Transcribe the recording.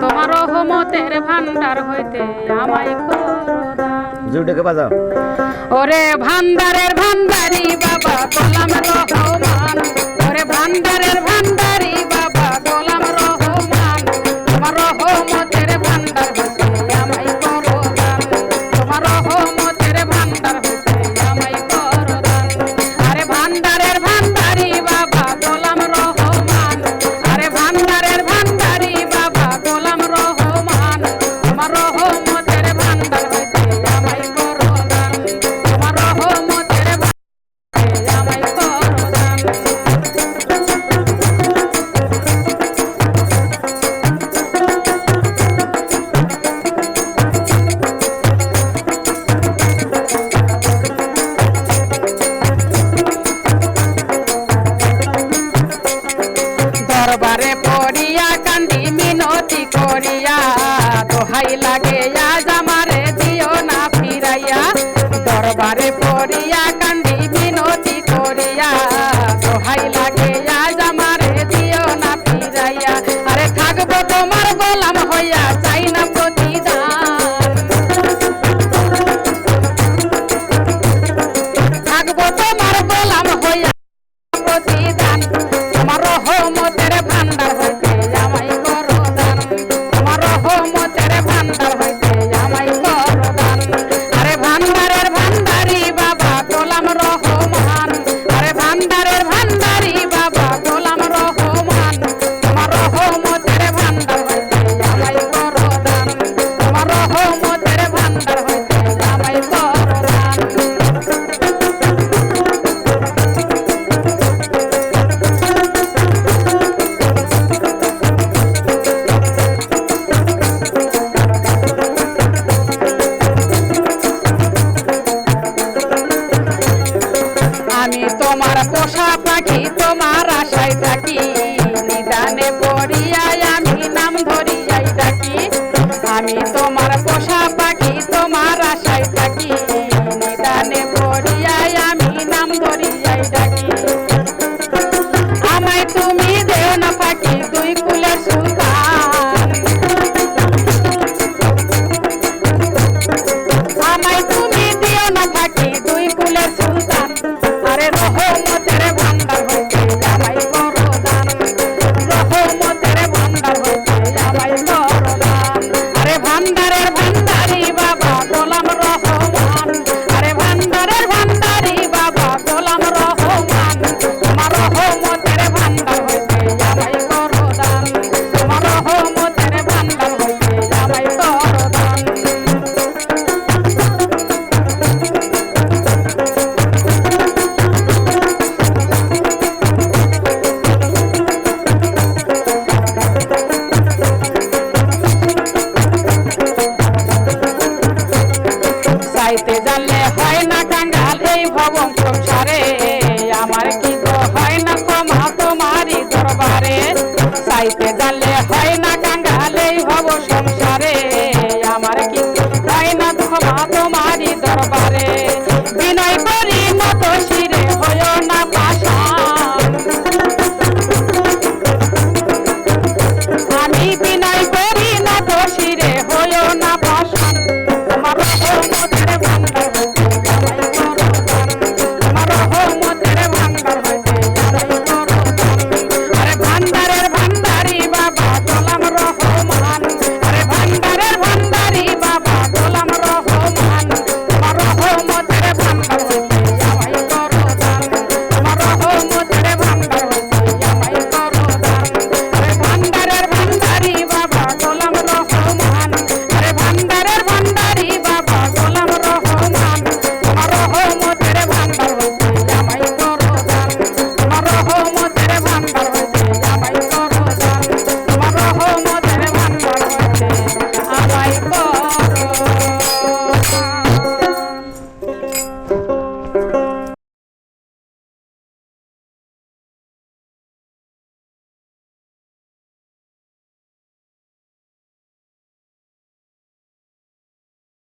তোমার রহমতের ভান্ডার হইতে আমায় করো দান। জোরটাকে বাজাও। ওরে ভান্ডারের ভান্ডারি বাবা গোলাম রহমান, ওরে ভান্ডারের ভান্ডারি বাবা গোলাম রহমান, তোমার রহমতের ভান্ডার হইতে আমায় করো দান, তোমার রহমতের ভান্ডার হইতে আমায় করো দান। আরে ভান্ডারের ভান্ডারি বাবা গোলাম রহমান, আরে ভান্ডারের ভান্ডারি বাবা গোলাম রহমান, তোমার রহমতের ভান্ডার হইতে আমায় করো দান, তোমার রহমতের ভান্ডার আমায় করো দান। দরবারে পড়িয়া কান্দি মিনতি করিয়া, দোহাই লাগে আজ আমারে দিও না ফিরাইয়া। দরবারে পড়িয়া কান্দি মিনতি করিয়া, দোহাই লাগে আজ আমারে দিও না ফিরাইয়া। আরে থাকবো তোমার গোলাম হইয়া, চাই না প্রতিদান, থাকবো তোমার গোলাম হইয়া প্রতিদান। তোমার রহমতের ভান্ডার হইতে আমায় করো দান, তোমার রহমতের ভান্ডার হইতে আমায় করো দান। আরে ভান্ডারের ভান্ডারি বাবা গোলাম রহমান, আরে ভান্ডারের ভান্ডারি বাবা গোলাম রহমান, তোমার রহমতের ভান্ডার হইতে আমায় করো দান, তোমার রহমতের ভান্ডার হইতে আমায় করো দান। আমি তোমার পোষা পাখি, তোমার আশায় থাকি, নিদানে পড়িয়াই আমি নাম ধরিয়াই ডাকি। আমি তোমার পোষা পাখি, তোমার আশায় থাকি, নিদানে পড়িয়াই আমি নাম ধরিয়াই ডাকি। আমায় তুমি দেও না পাখি, দুই কুলের সুলতান, আমায় তুমি দিও না পাখি, দুই কুলের সুলতান। আরে রহমতের ভান্ডার হইতে আমায় করো দান, রহমতের ভান্ডার হইতে আমায় করো দান। আরে ভান্ডারের ভান্ডারি বাবা গোলাম রহমান, আরে ভান্ডারের ভান্ডারি বাবা গোলাম রহমান, তোমার রহমতের ভান্ডার হইতে আমায় করো দান, তোমার রহমতের ভান্ডার হইতে আমায় করো দান। চাইতে জানলে হয় না কাঙ্গাল এই ভবন সংসারে, আমার কি তো হয় না ক্ষমা তোমারই দরবারে। চাইতে জানলে হয় না কাঙ্গাল এই ভবন সংসারে, আমার কি হয় না ক্ষমা তোমারই দরবারে। বিনয় করি নত শিরে হইও না পাষাণ, আমি বিনয়